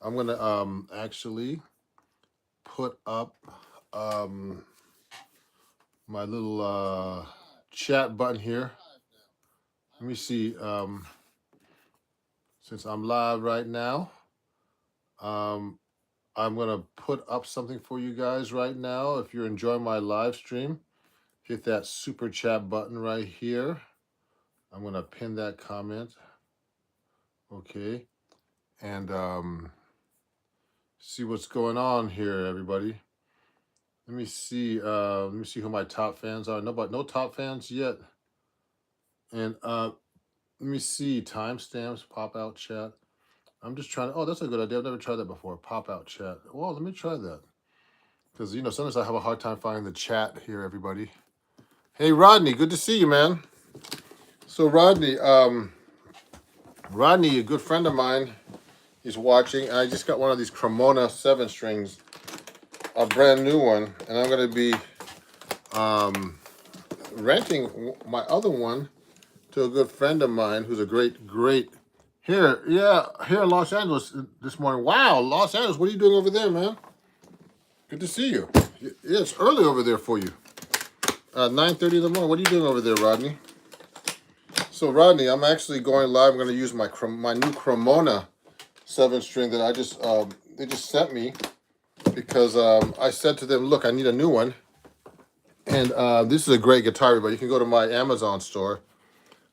I'm gonna actually put up my little chat button here. Let me see. Since I'm live right now, um, I'm gonna put up something for you guys right now. If you're enjoying my live stream, hit that super chat button right here. I'm gonna pin that comment. Okay, and see what's going on here, everybody. Let me see. Let me see who my top fans are. No top fans yet. And let me see. Timestamps, pop out chat. I'm just trying to. Oh, that's a good idea. I've never tried that before. Pop out chat. Well, let me try that because sometimes I have a hard time finding the chat here. Everybody. Hey, Rodney. Good to see you, man. So Rodney, a good friend of mine, is watching. I just got one of these Cremona 7-strings, a brand new one, and I'm going to be renting my other one to a good friend of mine who's a great here in Los Angeles this morning. Wow, Los Angeles, what are you doing over there, man? Good to see you. Yeah, it's early over there for you. 9:30 in the morning. What are you doing over there, Rodney? So Rodney, I'm actually going live. I'm going to use my new Cremona 7-string that I just they just sent me because I said to them, look, I need a new one, and this is a great guitar, everybody. You can go to my Amazon store.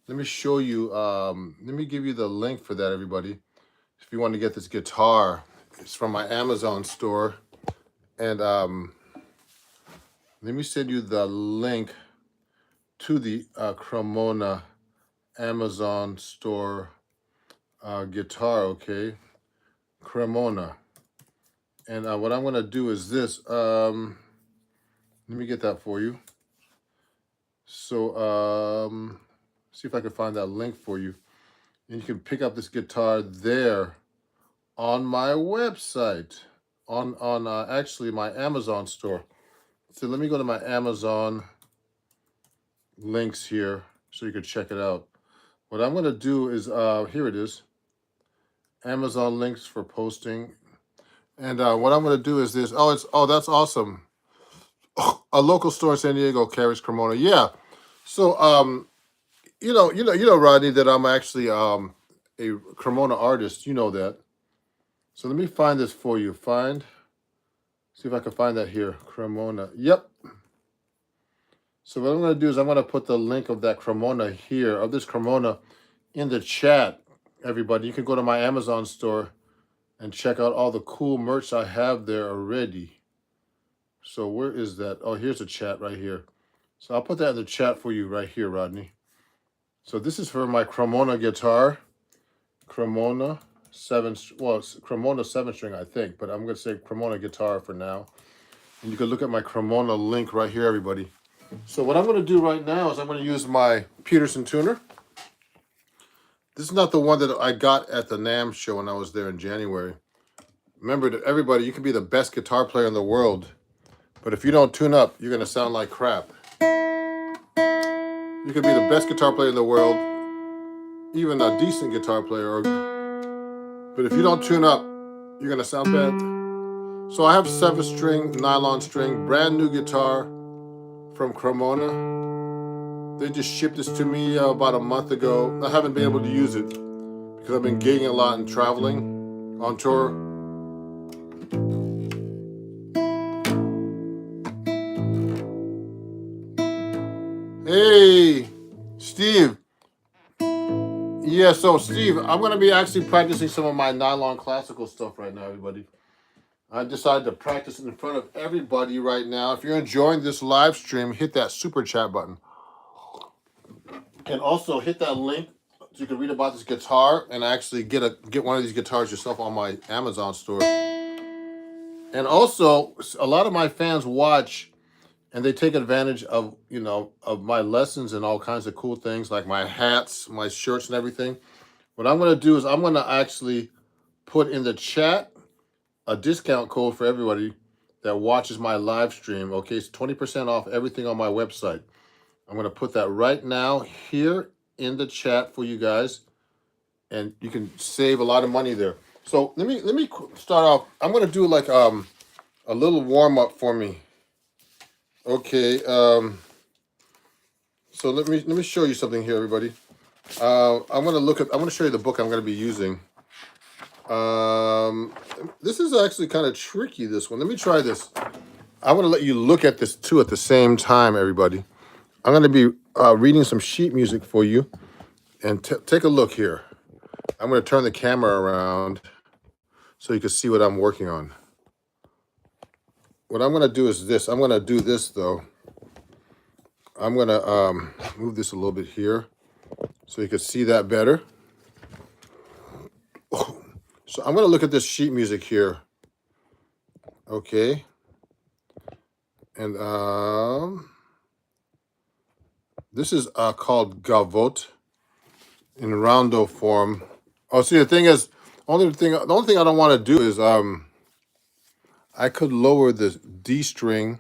Let me show you. Let me give you the link for that, everybody. If you want to get this guitar, it's from my Amazon store, and let me send you the link to the Cremona Amazon store guitar. Okay, Cremona, and what I'm gonna do is this. Let me get that for you. So see if I can find that link for you, and you can pick up this guitar there on my website, on actually my Amazon store. So let me go to my Amazon links here so you can check it out. What I'm going to do is, here it is, Amazon links for posting. And what I'm going to do is this. Oh, that's awesome. A local store in San Diego carries Cremona. Yeah. So, Rodney, that I'm actually a Cremona artist. You know that. So let me find this for you. See if I can find that here. Cremona. Yep. So what I'm going to do is I'm going to put the link of that Cremona here, of this Cremona, in the chat, everybody. You can go to my Amazon store and check out all the cool merch I have there already. So where is that? Oh, here's the chat right here. So I'll put that in the chat for you right here, Rodney. So this is for my Cremona guitar. Cremona 7, well, it's Cremona 7-string, I think, but I'm going to say Cremona guitar for now. And you can look at my Cremona link right here, everybody. So what I'm going to do right now is I'm going to use my Peterson tuner. This is not the one that I got at the NAMM show when I was there in January. Remember that everybody, you can be the best guitar player in the world, but if you don't tune up, you're going to sound like crap. You can be the best guitar player in the world, even a decent guitar player, but if you don't tune up, you're going to sound bad. So I have 7-string, nylon string, brand new guitar from Cremona. They just shipped this to me about a month ago. I haven't been able to use it because I've been gigging a lot and traveling on tour. Hey, Steve. Yeah, so Steve, I'm going to be actually practicing some of my nylon classical stuff right now, everybody. I decided to practice in front of everybody right now. If you're enjoying this live stream, hit that super chat button. And also hit that link so you can read about this guitar and actually get one of these guitars yourself on my Amazon store. And also, a lot of my fans watch and they take advantage of, of my lessons and all kinds of cool things like my hats, my shirts and everything. What I'm going to do is I'm going to actually put in the chat a discount code for everybody that watches my live stream. Okay, it's 20% off everything on my website. I'm going to put that right now here in the chat for you guys, and you can save a lot of money there. So let me start off. I'm gonna do like a little warm up for me. Okay. So let me show you something here, everybody. I'm gonna show you the book I'm gonna be using. Um, this is actually kind of tricky. This one. Let me try this. I want to let you look at this too at the same time, everybody. I'm gonna be reading some sheet music for you, and take a look here. I'm gonna turn the camera around so you can see what I'm working on. What I'm gonna do is this. I'm gonna do this though. I'm gonna move this a little bit here so you can see that better. So I'm gonna look at this sheet music here. Okay. And this is called Gavot in rondo form. Oh, see, the thing is, the only thing I don't want to do is I could lower the D string.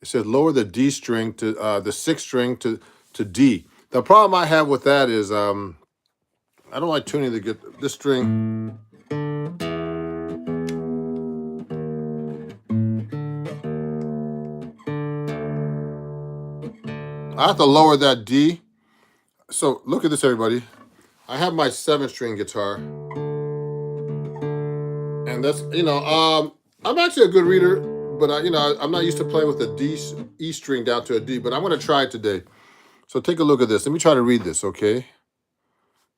It says lower the D string to the sixth string to D. The problem I have with that is I don't like tuning this string. I have to lower that D. So look at this, everybody. I have my 7-string guitar, and that's I'm actually a good reader, but I'm not used to playing with the E string down to a D. But I'm going to try it today. So take a look at this. Let me try to read this, okay?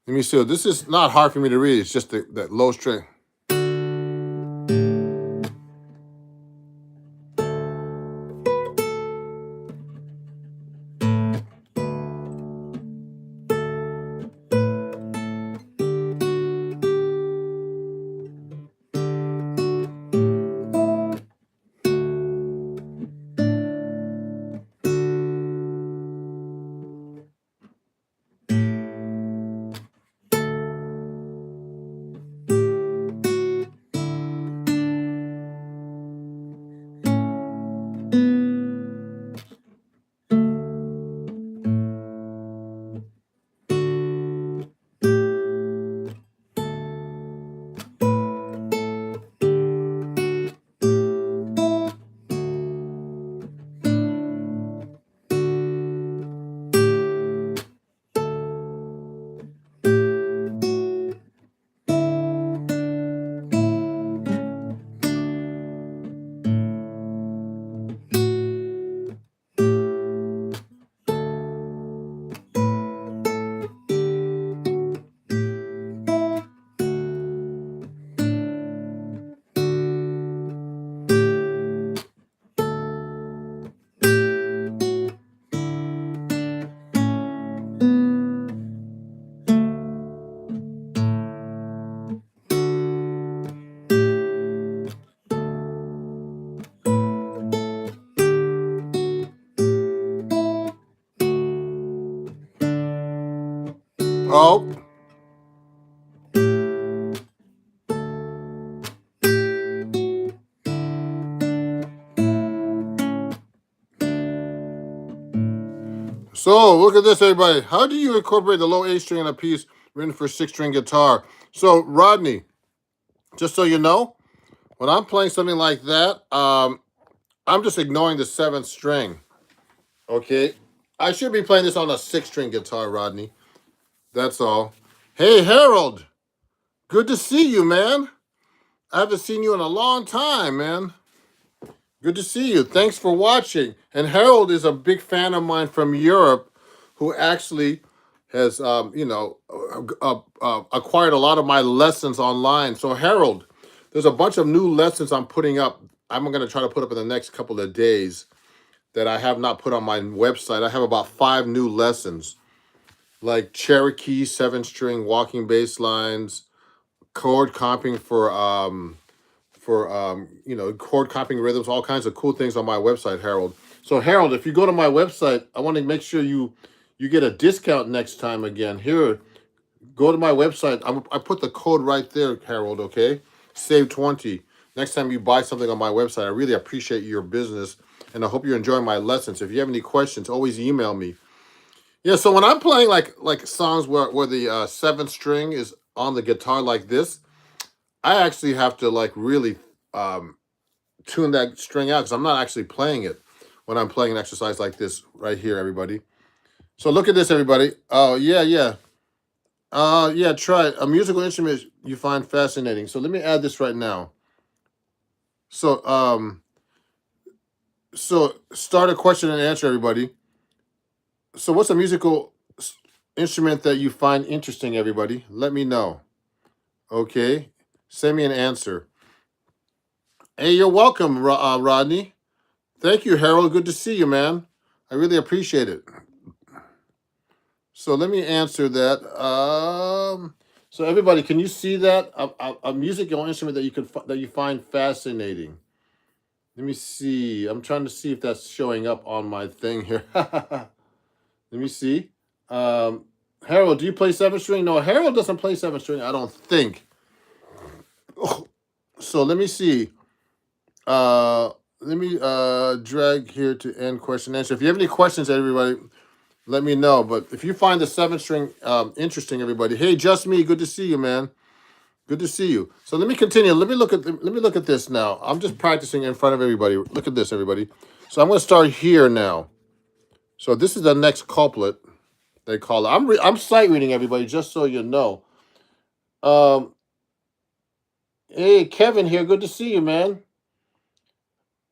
Let me see. This is not hard for me to read. It's just that low string. Oh. So look at this, everybody. How do you incorporate the low A string in a piece written for 6-string guitar? So Rodney, just so you know, when I'm playing something like that, I'm just ignoring the 7th string. Okay, I should be playing this on a 6-string guitar, Rodney. That's all. Hey Harold, good to see you, man. I haven't seen you in a long time, man. Good to see you. Thanks for watching. And Harold is a big fan of mine from Europe, who actually has, acquired a lot of my lessons online. So Harold, there's a bunch of new lessons I'm putting up. I'm going to try to put up in the next couple of days that I have not put on my website. I have about 5 new lessons, like Cherokee 7-string walking bass lines, chord comping for chord comping rhythms, all kinds of cool things on my website, Harold. So Harold, if you go to my website, I want to make sure you get a discount next time again. Here, go to my website. I put the code right there, Harold, okay? Save 20. Next time you buy something on my website, I really appreciate your business, and I hope you're enjoying my lessons. If you have any questions, always email me. Yeah, so when I'm playing like songs where the 7th string is on the guitar like this, I actually have to like really tune that string out because I'm not actually playing it when I'm playing an exercise like this right here, everybody. So look at this, everybody. Oh yeah, yeah. Yeah, try it. A musical instrument you find fascinating. So let me add this right now. So so start a question and answer, everybody. So what's a musical instrument that you find interesting, everybody? Let me know. Okay. Send me an answer. Hey, you're welcome, Rodney. Thank you, Harold. Good to see you, man. I really appreciate it. So let me answer that. So everybody, can you see that a musical instrument that that you find fascinating? Let me see. I'm trying to see if that's showing up on my thing here. Let me see. Um, Harold, do you play seven string? No, Harold doesn't play seven string. I don't think. So let me see. Uh, let me drag here to end question and answer. If you have any questions, everybody, let me know. But if you find the seven string interesting, everybody, hey, just me. Good to see you, man. Good to see you. So let me continue. Let me look at this now. I'm just practicing in front of everybody. Look at this, everybody. So I'm going to start here now. So this is the next couplet they call it. I'm sight reading, everybody, just so you know. Um, hey, Kevin here. Good to see you, man.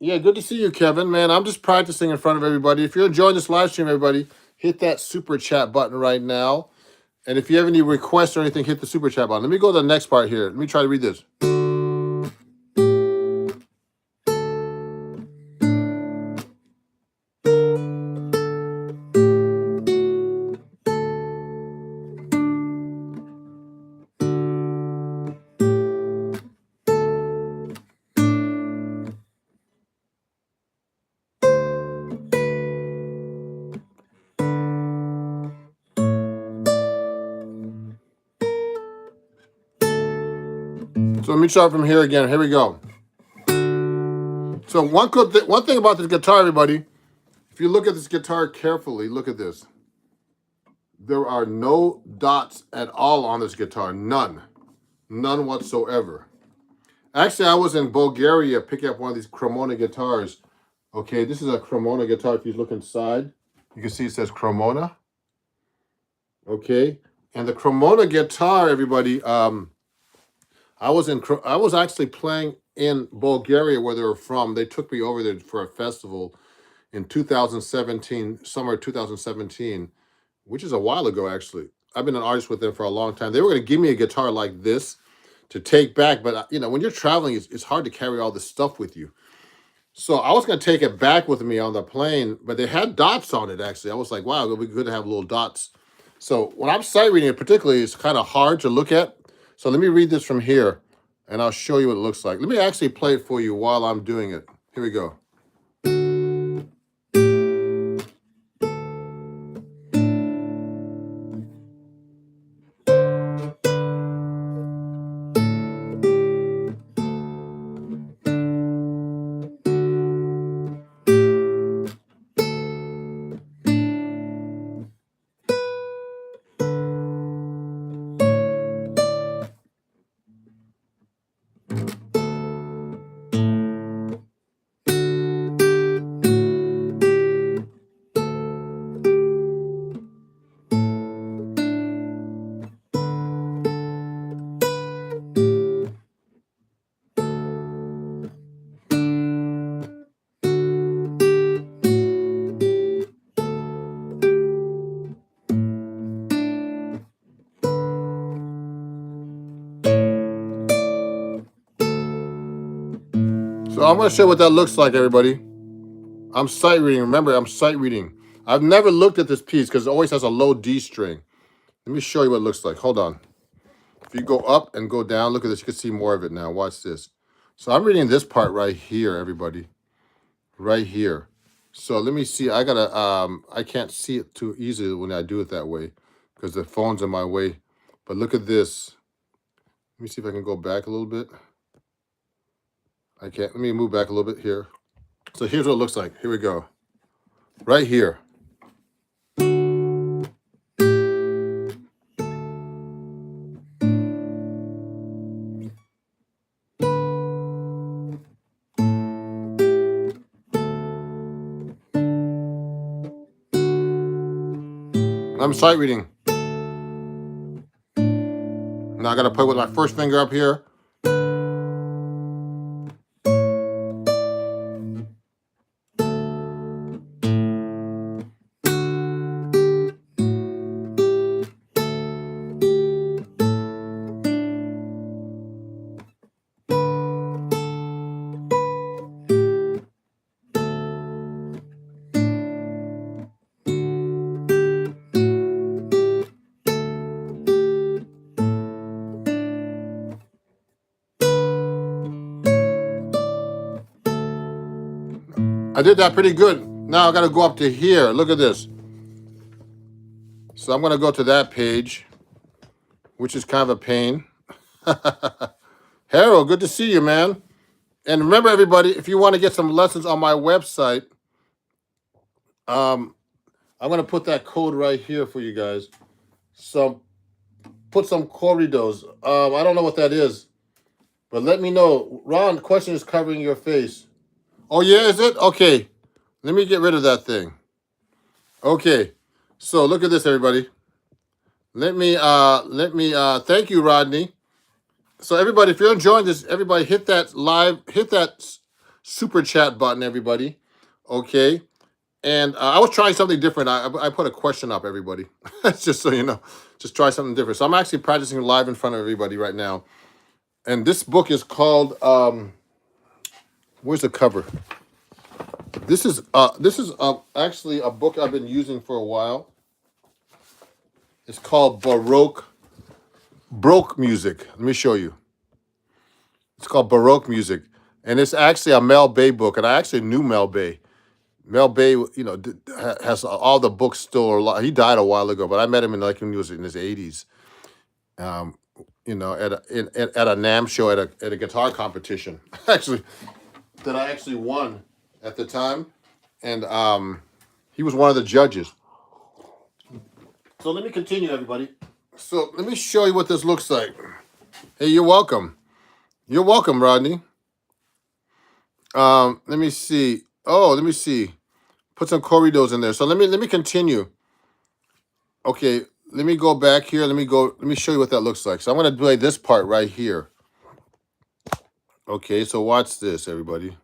Yeah, good to see you, Kevin. Man, I'm just practicing in front of everybody. If you're enjoying this live stream, everybody, hit that super chat button right now. And if you have any requests or anything, hit the super chat button. Let me go to the next part here. Let me try to read this. So let me start from here again. Here we go. So one thing about this guitar, everybody, if you look at this guitar carefully, look at this. There are no dots at all on this guitar. None. None whatsoever. Actually, I was in Bulgaria picking up one of these Cremona guitars. Okay, this is a Cremona guitar. If you look inside, you can see it says Cremona. Okay, and the Cremona guitar, everybody. I was actually playing in Bulgaria where they were from. They took me over there for a festival in 2017, summer 2017, which is a while ago actually. I've been an artist with them for a long time. They were going to give me a guitar like this to take back, but you know, when you're traveling, it's hard to carry all this stuff with you. So I was going to take it back with me on the plane, but they had dots on it actually. I was like, wow, it would be good to have little dots. So when I'm sight reading it, particularly, it's kind of hard to look at. So let me read this from here, and I'll show you what it looks like. Let me actually play it for you while I'm doing it. Here we go. So I'm going to show you what that looks like, everybody. I'm sight reading. Remember, I'm sight reading. I've never looked at this piece because it always has a low D string. Let me show you what it looks like. Hold on. If you go up and go down, look at this. You can see more of it now. Watch this. So I'm reading this part right here, everybody. Right here. So let me see. I can't see it too easily when I do it that way because the phone's in my way. But look at this. Let me see if I can go back a little bit. I can't. Let me move back a little bit here. So here's what it looks like. Here we go. Right here. I'm sight reading. Now I gotta play with my first finger up here. I did that pretty good. Now I gotta go up to here. Look at this. So I'm gonna go to that page, which is kind of a pain. Harold, good to see you, man. And remember, everybody, if you want to get some lessons on my website, I'm gonna put that code right here for you guys. So put some corridos. I don't know what that is, but let me know. Ron, the question is covering your face. Oh yeah, is it? Okay. Let me get rid of that thing. Okay. So look at this, everybody. Let me thank you, Rodney. So everybody, if you're enjoying this, everybody hit that super chat button, everybody. Okay. And I was trying something different. I put a question up, everybody. Just so you know. Just try something different. So I'm actually practicing live in front of everybody right now. And this book is called where's the cover? This is actually a book I've been using for a while. It's called Baroque Music. Let me show you. It's called Baroque Music. And it's actually a Mel Bay book. And I actually knew Mel Bay. Mel Bay, you know, has all the books still. He died a while ago, but I met him when he was in his 80s. You know, at a NAMM show at a guitar competition, actually, that I actually won at the time, and he was one of the judges. So let me continue, everybody. So let me show you what this looks like. Hey, you're welcome. You're welcome, Rodney. Let me see. Oh, let me see. Put some corridos in there. So let me continue. Okay, let me go back here. Let me show you what that looks like. So I'm gonna play this part right here. Okay, so watch this, everybody.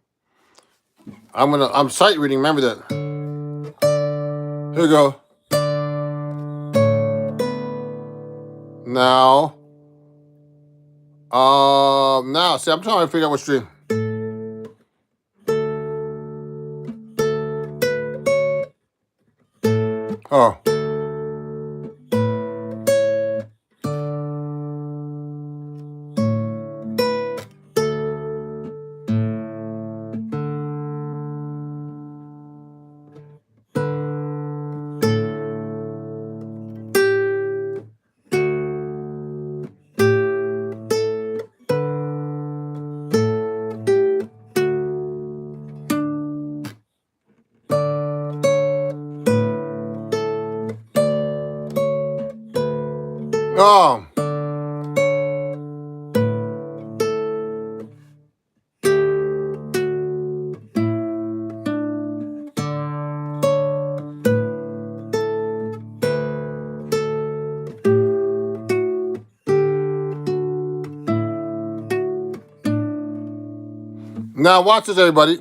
I'm sight reading. Remember that. Here we go. Now, see, I'm trying to figure out what string. Oh. Oh. Now watch this, everybody.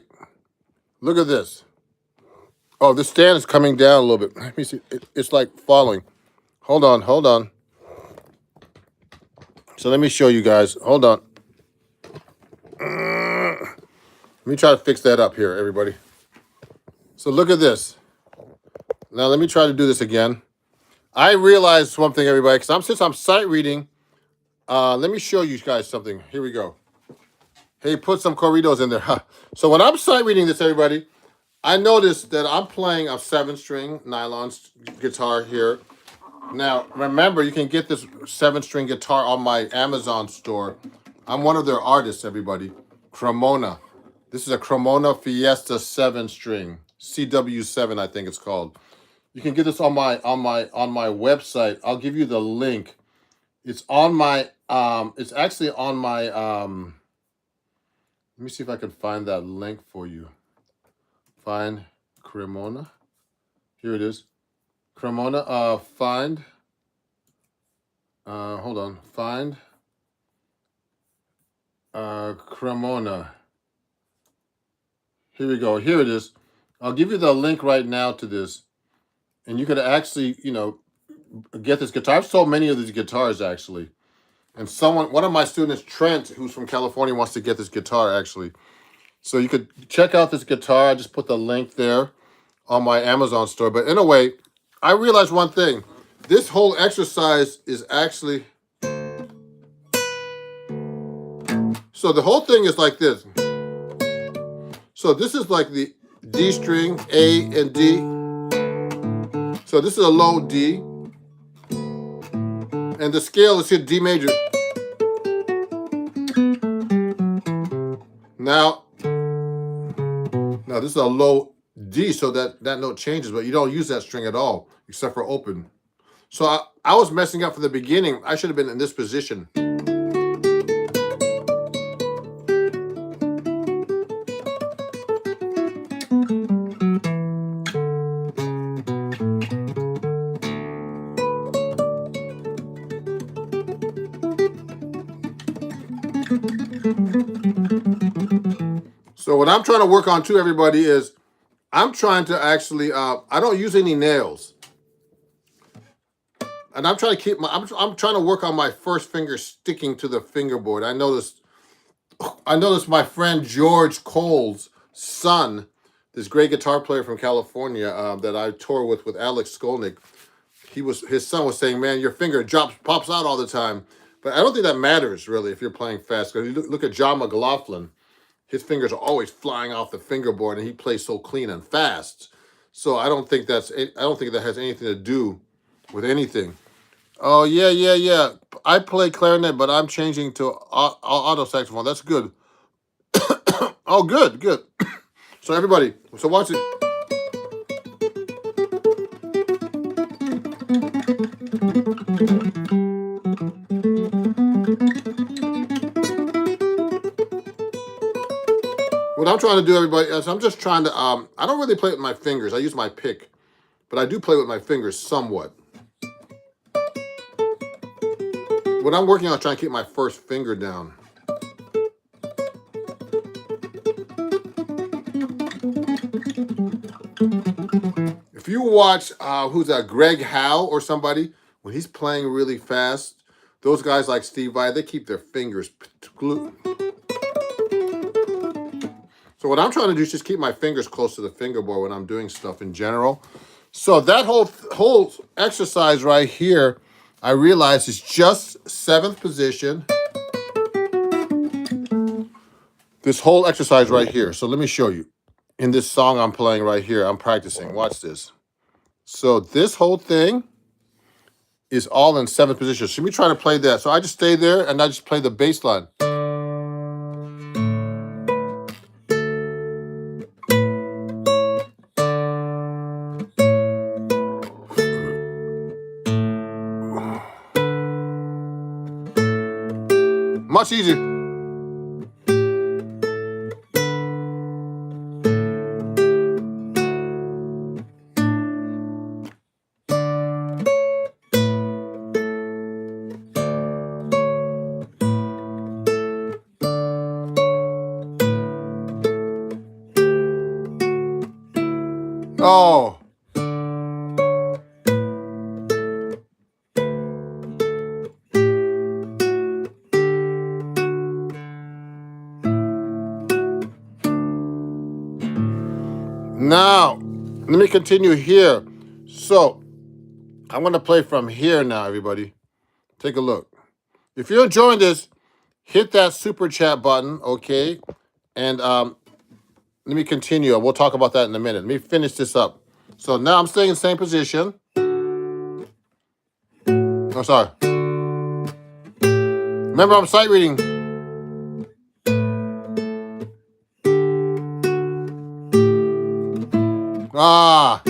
Look at this. Oh, this stand is coming down a little bit. Let me see. It's like falling. Hold on. So let me show you guys. Hold on. Let me try to fix that up here, everybody. So look at this. Now let me try to do this again. I realized one thing, everybody, because since I'm sight reading, let me show you guys something. Here we go. Hey, put some corridos in there. So when I'm sight reading this, everybody, I noticed that I'm playing a 7-string nylon guitar here. Now, remember, you can get this 7-string guitar on my Amazon store. I'm one of their artists, everybody. Cremona. This is a Cremona Fiesta 7-string. CW7, I think it's called. You can get this on my website. I'll give you the link. It's on my it's actually on my let me see if I can find that link for you. Find Cremona. Here it is. Cremona, find. Hold on. Find. Cremona. Here we go. Here it is. I'll give you the link right now to this. And you could actually, get this guitar. I've sold many of these guitars, actually. And one of my students, Trent, who's from California, wants to get this guitar, actually. So you could check out this guitar. I just put the link there on my Amazon store. But in a way, I realized one thing. This whole exercise is actually... So the whole thing is like this. So this is like the D string, A and D. So this is a low D. And the scale is here, D major. Now this is a low D, so that note changes, but you don't use that string at all, except for open. So I was messing up from the beginning. I should have been in this position. So what I'm trying to work on too, everybody, is I'm trying to actually, I don't use any nails. And I'm trying to keep I'm trying to work on my first finger sticking to the fingerboard. I noticed my friend George Cole's son, this great guitar player from California that I tour with Alex Skolnick. His son was saying, man, your finger pops out all the time. But I don't think that matters really if you're playing fast. Because you look at John McLaughlin, his fingers are always flying off the fingerboard, and he plays so clean and fast. So I don't think that has anything to do with anything. Oh yeah. I play clarinet, but I'm changing to auto saxophone. That's good. Oh, good. So everybody, watch it. What I'm trying to do, everybody, is I'm just trying to, I don't really play with my fingers. I use my pick, but I do play with my fingers somewhat. What I'm working on is trying to keep my first finger down. If you watch, who's that, Greg Howe or somebody, when he's playing really fast, those guys like Steve Vai, they keep their fingers glued. So what I'm trying to do is just keep my fingers close to the fingerboard when I'm doing stuff in general. So that whole exercise right here, I realize is just 7th position. This whole exercise right here. So let me show you. In this song I'm playing right here, I'm practicing. Watch this. So this whole thing is all in 7th position. So let me try to play that. So I just stay there and I just play the bass line. Much easier. Oh. Now, let me continue here. So, I'm going to play from here now, everybody. Take a look. If you're enjoying this, hit that super chat button, okay? And let me continue. We'll talk about that in a minute. Let me finish this up. So now I'm staying in the same position. Oh, sorry. Remember, I'm sight reading. Ah.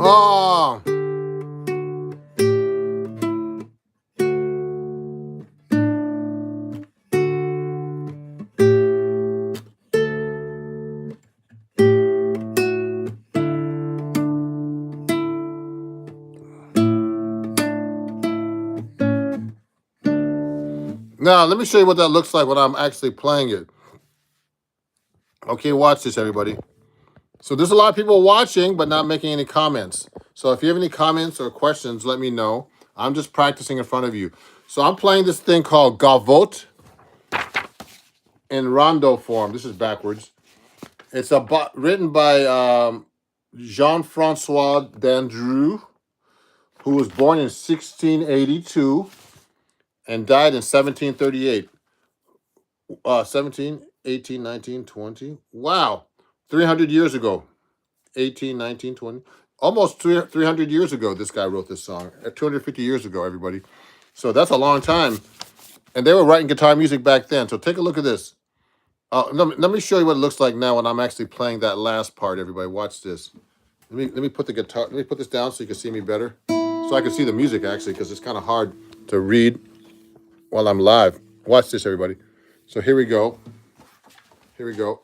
Oh. Now, let me show you what that looks like when I'm actually playing it. Okay, watch this, everybody. So there's a lot of people watching, but not making any comments. So if you have any comments or questions, let me know. I'm just practicing in front of you. So I'm playing this thing called Gavotte in rondo form. This is backwards. It's written by Jean-Francois Dandreux, who was born in 1682 and died in 1738. 17, 18, 19, 20. Wow. 300 years ago. 18, 19, 20. Almost 300 years ago, this guy wrote this song. 250 years ago, everybody. So that's a long time. And they were writing guitar music back then. So take a look at this. Let me show you what it looks like now when I'm actually playing that last part, everybody. Watch this. Let me put the guitar, let me put this down so you can see me better. So I can see the music, actually, because it's kind of hard to read while I'm live. Watch this, everybody. So here we go. Here we go.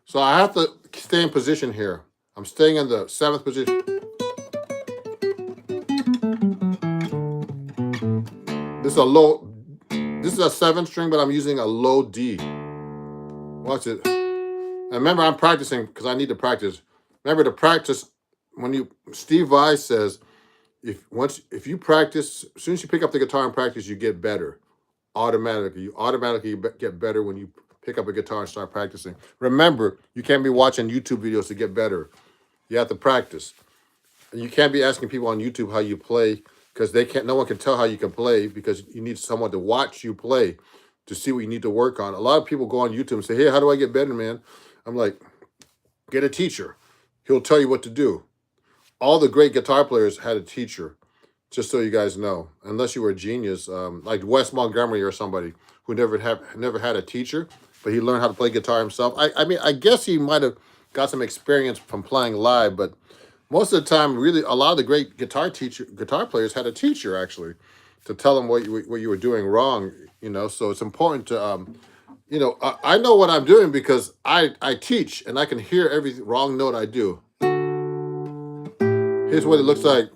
So I have to stay in position here. I'm staying in the 7th position. This is a low, this is a 7th string, but I'm using a low D. Watch it. And remember, I'm practicing because I need to practice. Remember to practice when Steve Vai says, if you practice, as soon as you pick up the guitar and practice, you get better. Automatically. You automatically get better when you pick up a guitar and start practicing. Remember, you can't be watching YouTube videos to get better. You have to practice. And you can't be asking people on YouTube how you play because no one can tell how you can play because you need someone to watch you play to see what you need to work on. A lot of people go on YouTube and say, hey, how do I get better, man? I'm like, get a teacher. He'll tell you what to do. All the great guitar players had a teacher, just so you guys know. Unless you were a genius, like Wes Montgomery or somebody who never had a teacher, but he learned how to play guitar himself. I mean, I guess he might have got some experience from playing live, but most of the time, really, a lot of the great guitar players had a teacher, actually, to tell them what you were doing wrong, So it's important to, I know what I'm doing because I teach, and I can hear every wrong note I do. Here's what it looks like.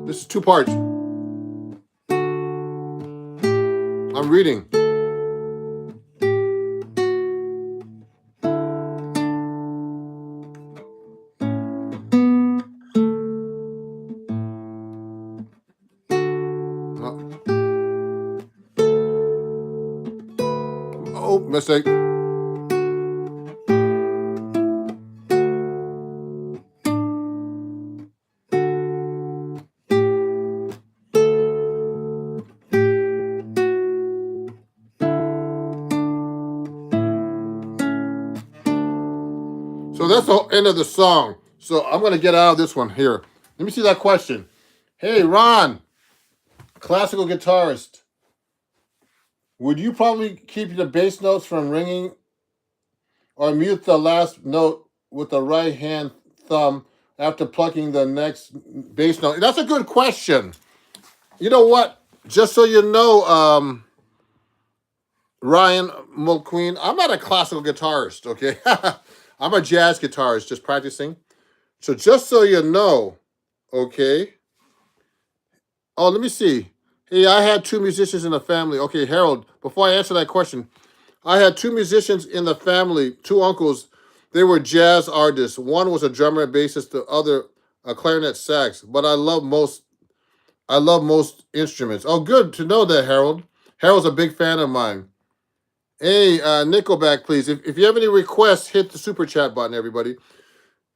This is 2 parts. I'm reading. Oh, mistake. So that's the end of the song. So I'm going to get out of this one here. Let me see that question. Hey, Ron, classical guitarist. Would you probably keep the bass notes from ringing or mute the last note with the right hand thumb after plucking the next bass note? That's a good question. You know what? Just so you know, Ryan Mulqueen, I'm not a classical guitarist, okay? I'm a jazz guitarist, just practicing. So just so you know, okay? Oh, let me see. Hey, I had 2 musicians in the family. Okay, Harold, before I answer that question, I had 2 musicians in the family, 2 uncles. They were jazz artists. One was a drummer and bassist, the other a clarinet sax. But I love most instruments. Oh, good to know that, Harold. Harold's a big fan of mine. Hey, Nickelback, please. If you have any requests, hit the super chat button, everybody.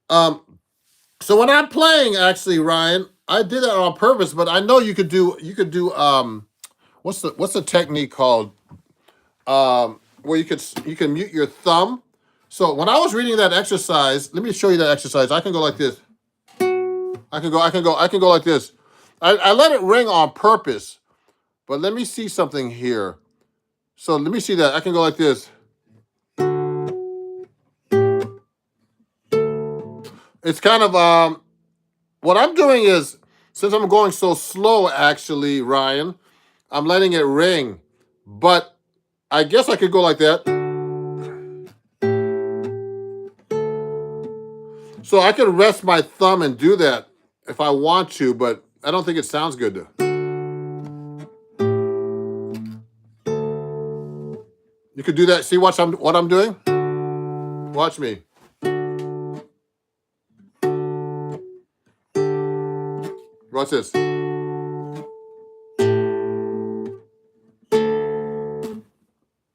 So when I'm playing, actually, Ryan, I did that on purpose, but I know you could do what's the technique called? Where you can mute your thumb. So when I was reading that exercise, let me show you that exercise. I can go like this. I can go like this. I let it ring on purpose, but let me see something here. So let me see that. I can go like this. It's kind of what I'm doing is, since I'm going so slow, actually, Ryan, I'm letting it ring. But I guess I could go like that. So I could rest my thumb and do that if I want to, but I don't think it sounds good. You could do that. See what I'm doing? Watch me. Watch this.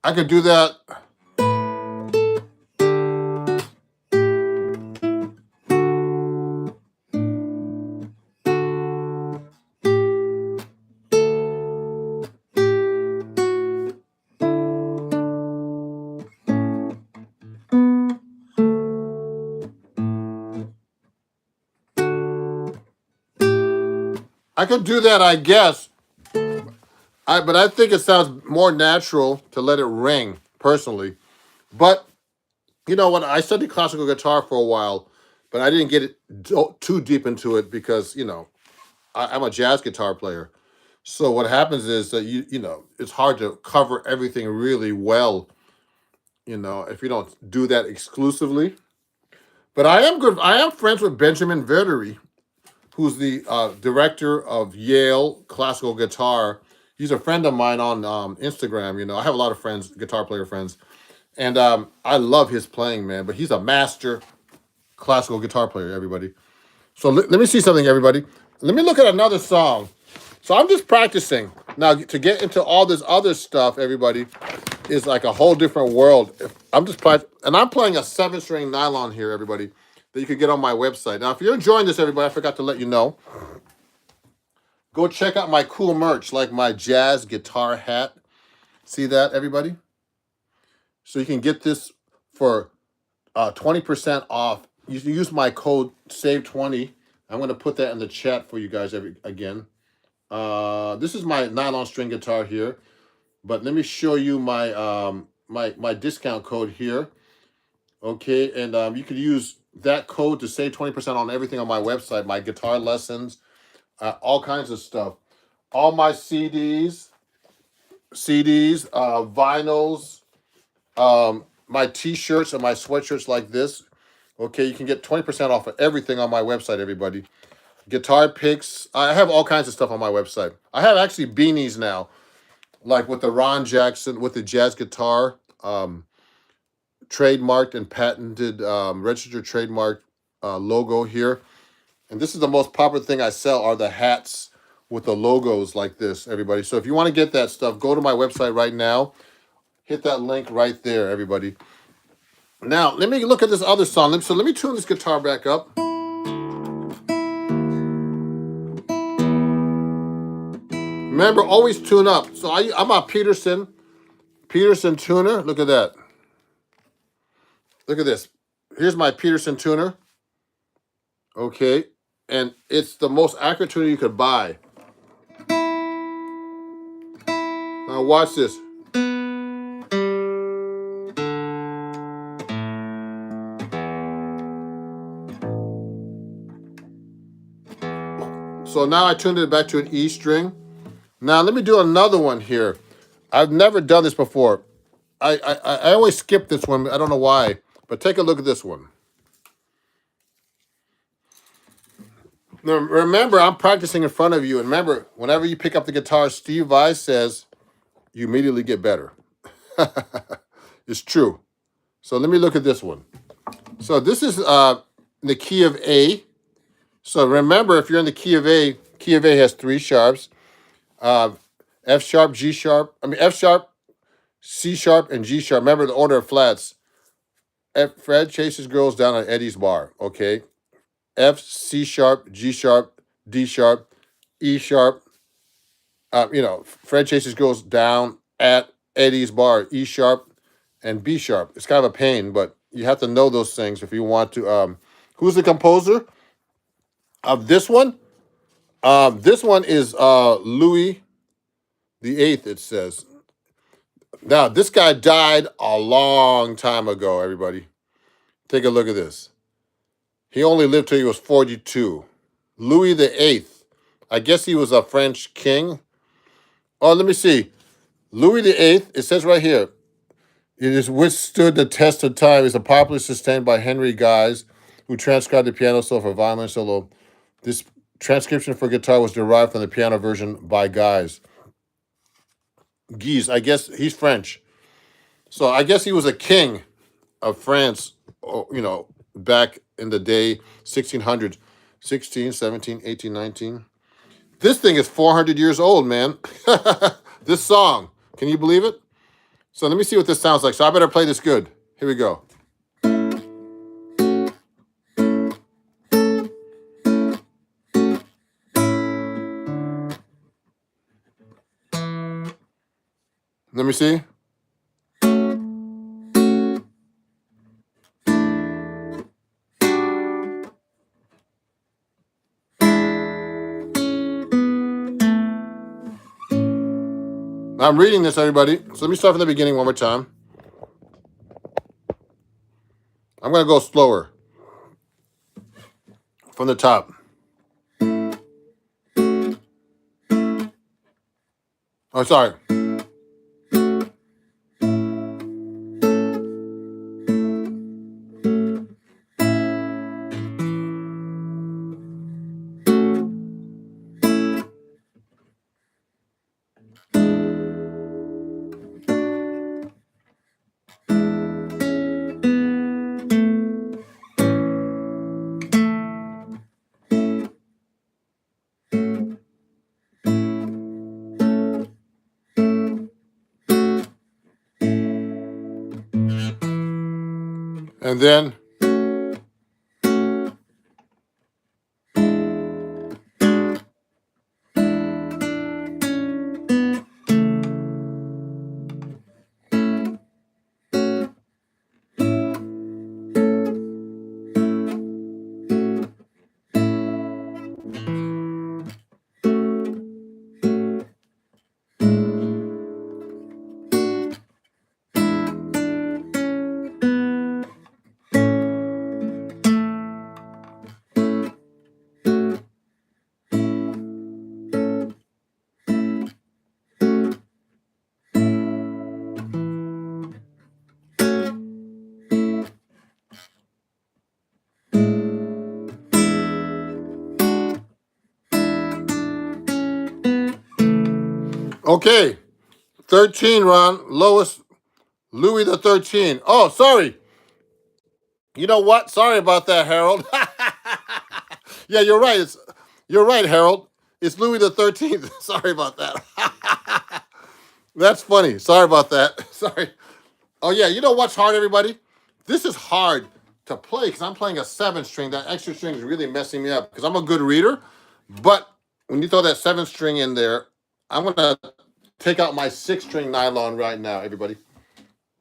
I could do that. I could do that, I guess. But I think it sounds more natural to let it ring, personally. But you know what? I studied classical guitar for a while, but I didn't get it too deep into it because I'm a jazz guitar player. So what happens is that it's hard to cover everything really well. If you don't do that exclusively. But I am good. I am friends with Benjamin Verdery, who's the director of Yale Classical Guitar. He's a friend of mine on Instagram. I have a lot of friends, guitar player friends, and I love his playing, man. But he's a master classical guitar player, everybody. So let me see something, everybody. Let me look at another song. So I'm just practicing. Now, to get into all this other stuff, everybody, is like a whole different world. I'm just playing, and I'm playing a 7-string nylon here, everybody, that you can get on my website. Now, if you're enjoying this, everybody, I forgot to let you know. Go check out my cool merch, like my jazz guitar hat. See that, everybody? So you can get this for 20% off. You can use my code SAVE20. I'm going to put that in the chat for you guys again. This is my nylon string guitar here, but let me show you my my discount code here. Okay, and you could use that code to save 20% on everything on my website, my guitar lessons, all kinds of stuff, all my CDs, vinyls, my T-shirts and my sweatshirts like this. Okay, you can get 20% off of everything on my website, everybody. Guitar picks. I have all kinds of stuff on my website. I have actually beanies now, like with the Ron Jackson, with the jazz guitar, trademarked and patented, registered trademark logo here. And this is the most popular thing I sell are the hats with the logos like this, everybody. So if you want to get that stuff, go to my website right now. Hit that link right there, everybody. Now, let me look at this other song. So let me tune this guitar back up. Remember, always tune up. So I'm a Peterson tuner. Look at that. Look at this. Here's my Peterson tuner. Okay. And it's the most accurate tuner you could buy. Now watch this. So now I tuned it back to an E string. Now let me do another one here. I've never done this before. I always skip this one. I don't know why. But take a look at this one. Now, remember, I'm practicing in front of you. And remember, whenever you pick up the guitar, Steve Vai says, you immediately get better. It's true. So let me look at this one. So this is the key of A. So remember, if you're in the key of A has 3 sharps. F sharp, G sharp. F sharp, C sharp, and G sharp. Remember the order of flats. Fred chases girls down on Eddie's bar. Okay. F, C sharp, G sharp, D sharp, E sharp. Fred chases girls down at Eddie's bar. E sharp and B sharp. It's kind of a pain, but you have to know those things if you want to. Who's the composer of this one? This one is Louis the Eighth. It says Now, this guy died a long time ago, everybody. Take a look at this. He only lived till he was 42. Louis the Eighth. I guess he was a French king. Oh, let me see. Louis the Eighth, it says right here, it has withstood the test of time. It's a popularly sustained by Henry Guise, who transcribed the piano solo for violin solo. This transcription for guitar was derived from the piano version by Guise. Guise, I guess he's French. So I guess he was a king of France, back in the day, 1600s, 16, 17, 18, 19. This thing is 400 years old, man. This song, can you believe it? So let me see what this sounds like. So I better play this good. Here we go. Let me see. I'm reading this, everybody. So let me start from the beginning one more time. I'm going to go slower from the top. Oh, sorry. And then okay, 13, Ron. Lowest, Louis the 13. Oh, sorry. You know what? Sorry about that, Harold. Yeah, you're right. You're right, Harold. It's Louis the 13th. Sorry about that. That's funny. Sorry about that. Sorry. Oh, yeah, you know what's hard, everybody? This is hard to play because I'm playing a 7-string. That extra string is really messing me up because I'm a good reader. But when you throw that 7-string in there, I'm going to take out my 6-string nylon right now, everybody.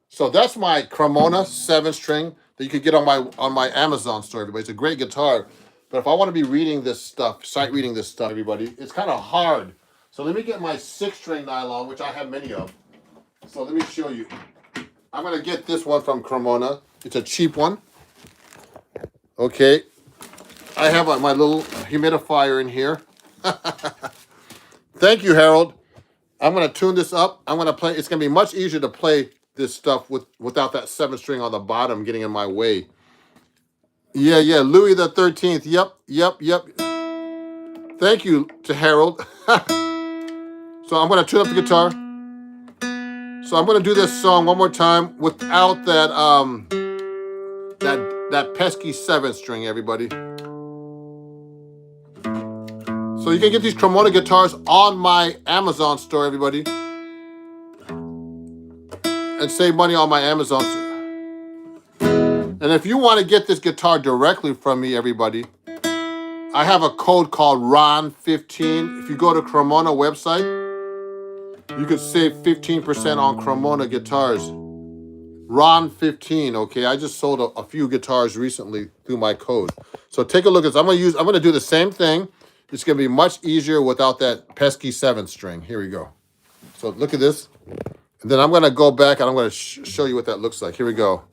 So that's my Cremona 7-string that you could get on my Amazon store, everybody. It's a great guitar. But if I want to be reading this stuff, sight reading this stuff, everybody, it's kind of hard. So let me get my 6-string nylon, which I have many of. So let me show you. I'm going to get this one from Cremona. It's a cheap one. Okay. I have my little humidifier in here. Thank you, Harold. I'm going to tune this up. I'm going to play. It's going to be much easier to play this stuff without that 7-string on the bottom getting in my way. Yeah. Louis the 13th. Yep. Thank you to Harold. So I'm going to tune up the guitar. So I'm going to do this song one more time without that that pesky 7-string, everybody. So you can get these Cremona guitars on my Amazon store, everybody. And save money on my Amazon store. And if you want to get this guitar directly from me, everybody, I have a code called RON15. If you go to Cremona website, you could save 15% on Cremona guitars. RON15, okay? I just sold a few guitars recently through my code. So take a look at this. I'm going to do the same thing. It's going to be much easier without that pesky 7-string. Here we go. So look at this. And then I'm going to go back and I'm going to show you what that looks like. Here we go.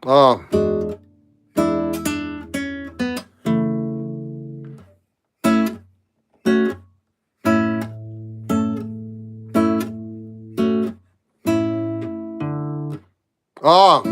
Oh. Oh.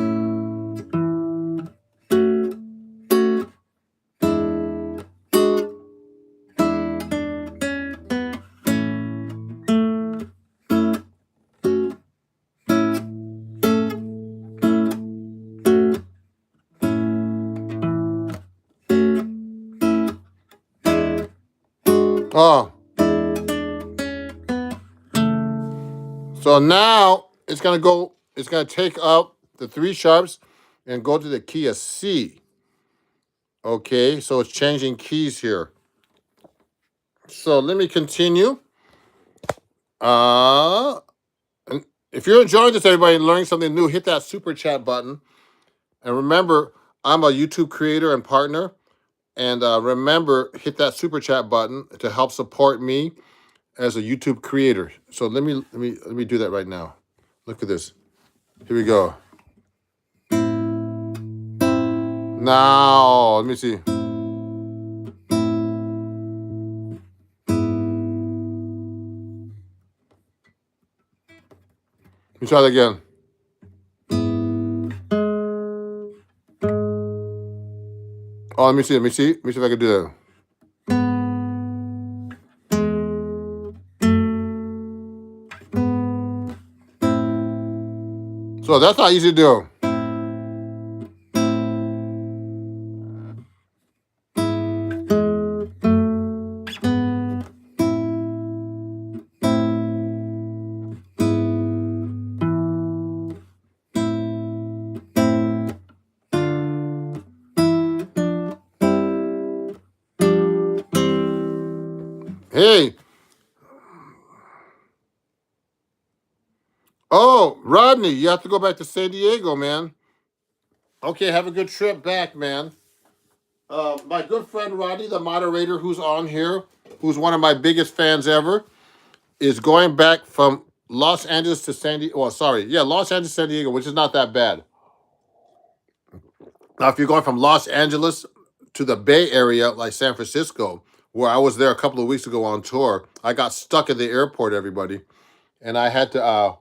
Oh. So now it's going to take out the 3 sharps and go to the key of C. Okay, so it's changing keys here. So let me continue. And if you're enjoying this, everybody, and learning something new, hit that super chat button. And remember, I'm a YouTube creator and partner. And remember, hit that super chat button to help support me as a YouTube creator. So let me do that right now. Look at this. Here we go. Now, let me see. Let me try that again. Oh, let me see. Let me see if I can do that. So that's not easy to do. Hey. Oh, Rodney, you have to go back to San Diego, man. Okay, have a good trip back, man. My good friend Rodney, the moderator who's on here, who's one of my biggest fans ever, is going back from Los Angeles to San Diego. Well, sorry. Yeah, Los Angeles, San Diego, which is not that bad. Now, if you're going from Los Angeles to the Bay Area, like San Francisco, where I was there a couple of weeks ago on tour, I got stuck at the airport, everybody. And I had to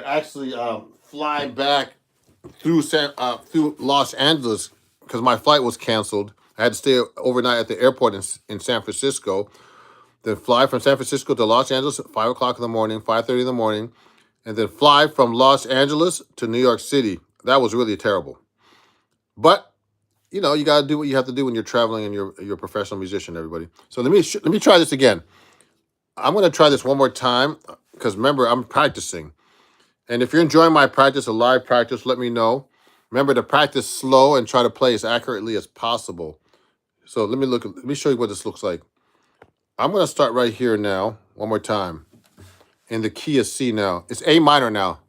actually fly back through through Los Angeles because my flight was canceled. I had to stay overnight at the airport in San Francisco. Then fly from San Francisco to Los Angeles at 5 o'clock in the morning, 5:30 in the morning, and then fly from Los Angeles to New York City. That was really terrible. But you know, you got to do what you have to do when you're traveling and you're a professional musician, everybody. So let me try this again. I'm going to try this one more time because remember, I'm practicing. And if you're enjoying my practice, a live practice, let me know. Remember to practice slow and try to play as accurately as possible. So let me show you what this looks like. I'm going to start right here now, one more time. In the key of C now. It's A minor now.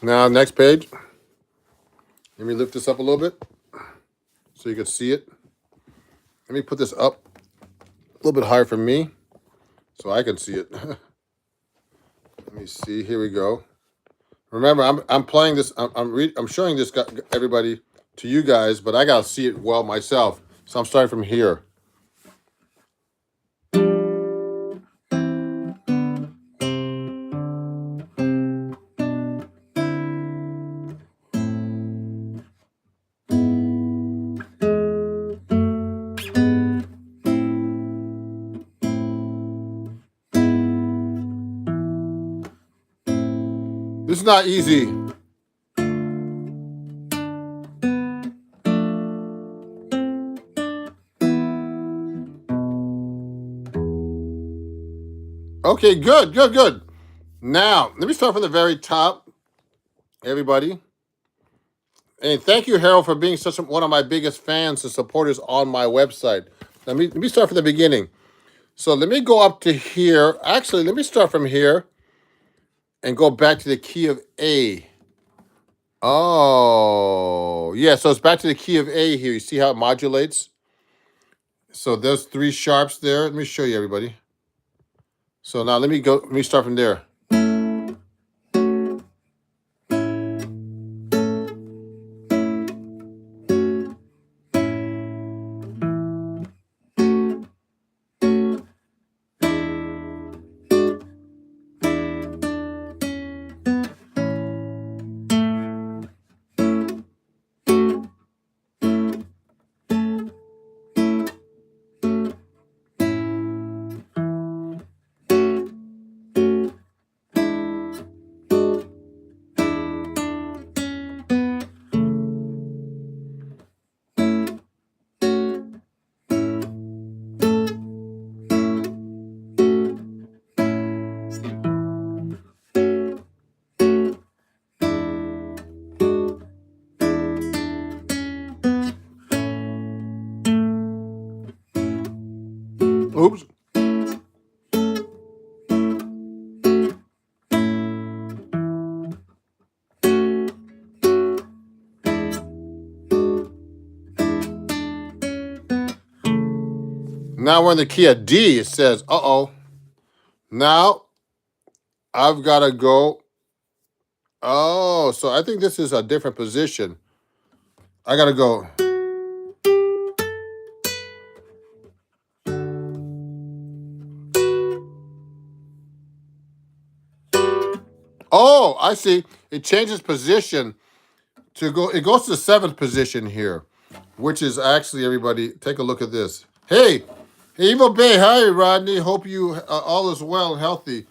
Now, next page. Let me lift this up a little bit so you can see it. Let me put this up a little bit higher for me so I can see it. Let me see. Here we go. Remember, I'm playing this. I'm showing this everybody to you guys, but I gotta see it well myself. So I'm starting from here. This is not easy. Okay, good, good, good. Now, let me start from the very top, everybody. And thank you, Harold, for being one of my biggest fans and supporters on my website. Let me start from the beginning. So let me go up to here. Actually, let me start from here and go back to the key of A. Oh, yeah. So it's back to the key of A here. You see how it modulates? So there's 3 sharps there. Let me show you, everybody. So now let me start from there. Oops. Now we're in the key of D. It says, uh-oh. Now I've got to go. Oh, so I think this is a different position. I got to go. Oh, I see. It changes position to go. It goes to the 7th position here, which is actually, everybody, take a look at this. Hey, Evil Bay. Hi, Rodney. Hope you all is well and healthy.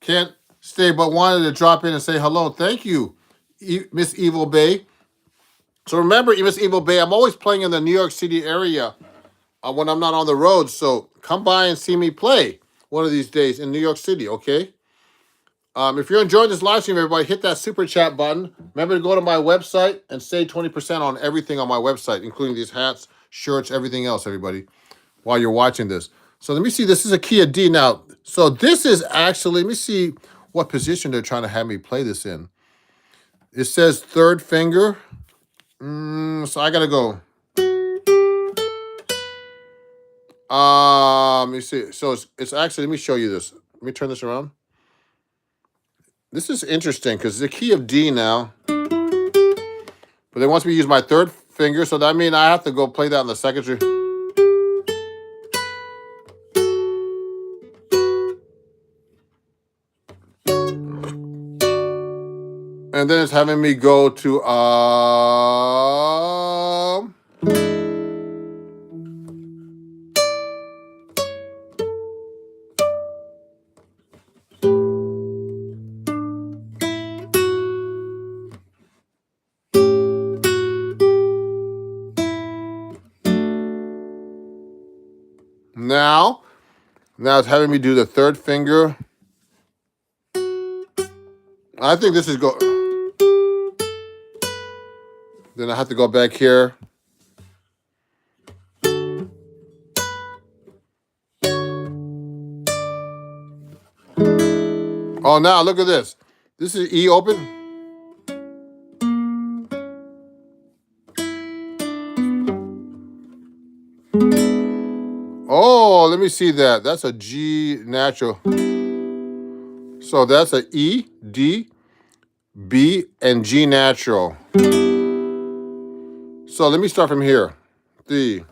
Can't stay, but wanted to drop in and say hello. Thank you, Miss Evil Bay. So remember, Miss Evil Bay, I'm always playing in the New York City area when I'm not on the road. So come by and see me play one of these days in New York City, okay? If you're enjoying this live stream, everybody, hit that super chat button. Remember to go to my website and save 20% on everything on my website, including these hats, shirts, everything else, everybody, while you're watching this. So let me see. This is a key of D now. So this is actually, let me see what position they're trying to have me play this in. It says 3rd finger. So I got to go. Let me see. So it's actually, let me show you this. Let me turn this around. This is interesting because it's the key of D now. But they want me to use my 3rd finger, so that means I have to go play that on the 2nd string. And then it's having me go to Now it's having me do the 3rd finger. I think this is go. Then I have to go back here. Oh, now look at this. This is E open. Oh, let me see that. That's a G natural. So that's a E, D, B, and G natural. So let me start from here. D.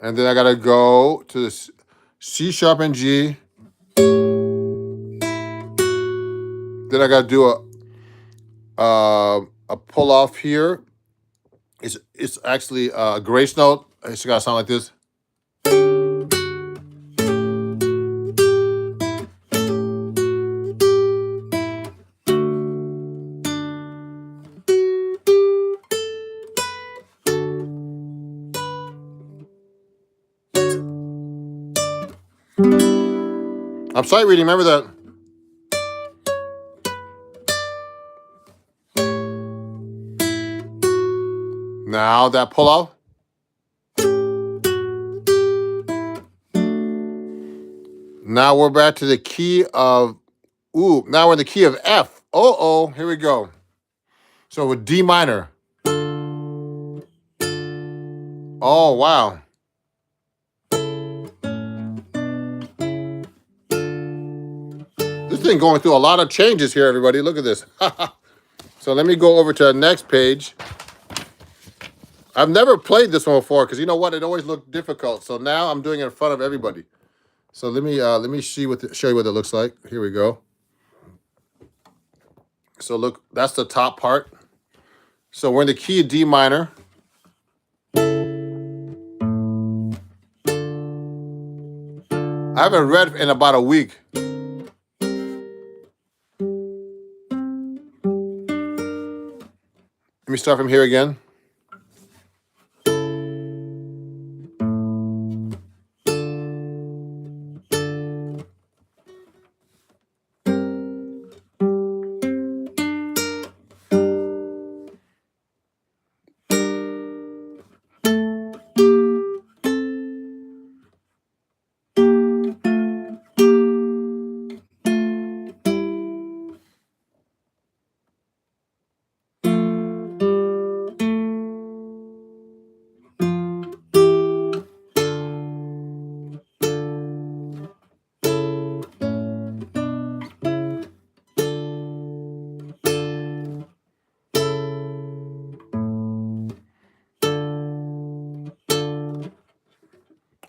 And then I gotta go to the C sharp and G. Then I gotta do a pull off here. It's actually a grace note. It's got to sound like this. I'm sight reading. Remember that. Now that pull out. Now we're back to the key of, now we're in the key of F. Oh, here we go. So with D minor. Oh, wow. This thing going through a lot of changes here, everybody. Look at this. So let me go over to the next page. I've never played this one before because you know what? It always looked difficult. So now I'm doing it in front of everybody. So let me show you what it looks like. Here we go. So look, that's the top part. So we're in the key of D minor. I haven't read in about a week. Let me start from here again.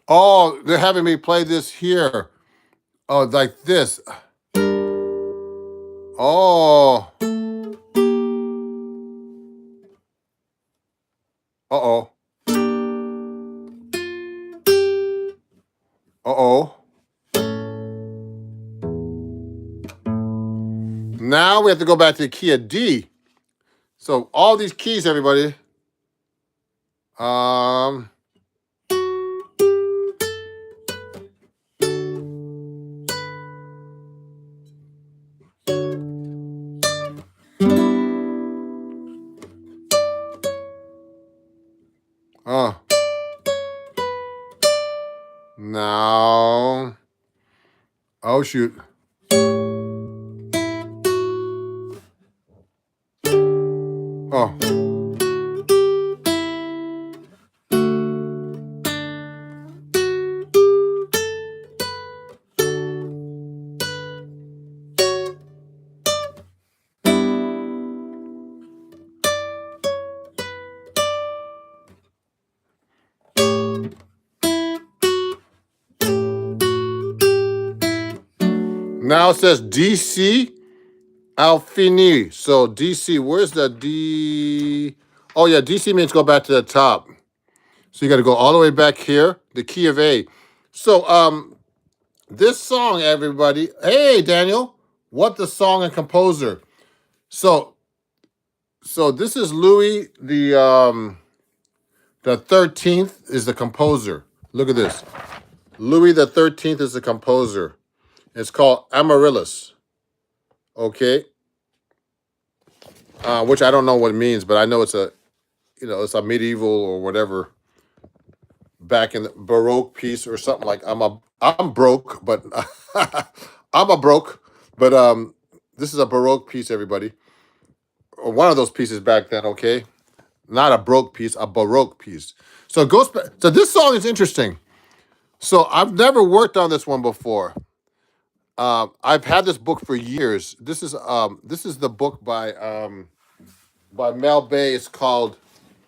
Oh, they're having me play this here. Oh, like this. Oh. Uh-oh. Uh-oh. Now we have to go back to the key of D. So all these keys, everybody. Now. Oh, shoot. Oh. Now it says DC Alfini. So DC, where's the D? Oh yeah, DC means go back to the top. So you got to go all the way back here, the key of A. So this song, everybody. Hey, Daniel, what the song and composer? So this is Louis the 13th is the composer. Look at this. Louis the 13th is the composer. It's called Amaryllis. Okay. Which I don't know what it means, but I know it's a medieval or whatever back in the Baroque piece or something like I'm broke, but I'm a broke, but this is a Baroque piece, everybody. Or one of those pieces back then, okay? Not a broke piece, a Baroque piece. So it goes back. So this song is interesting. So I've never worked on this one before. I've had this book for years. This is the book by Mel Bay. It's called,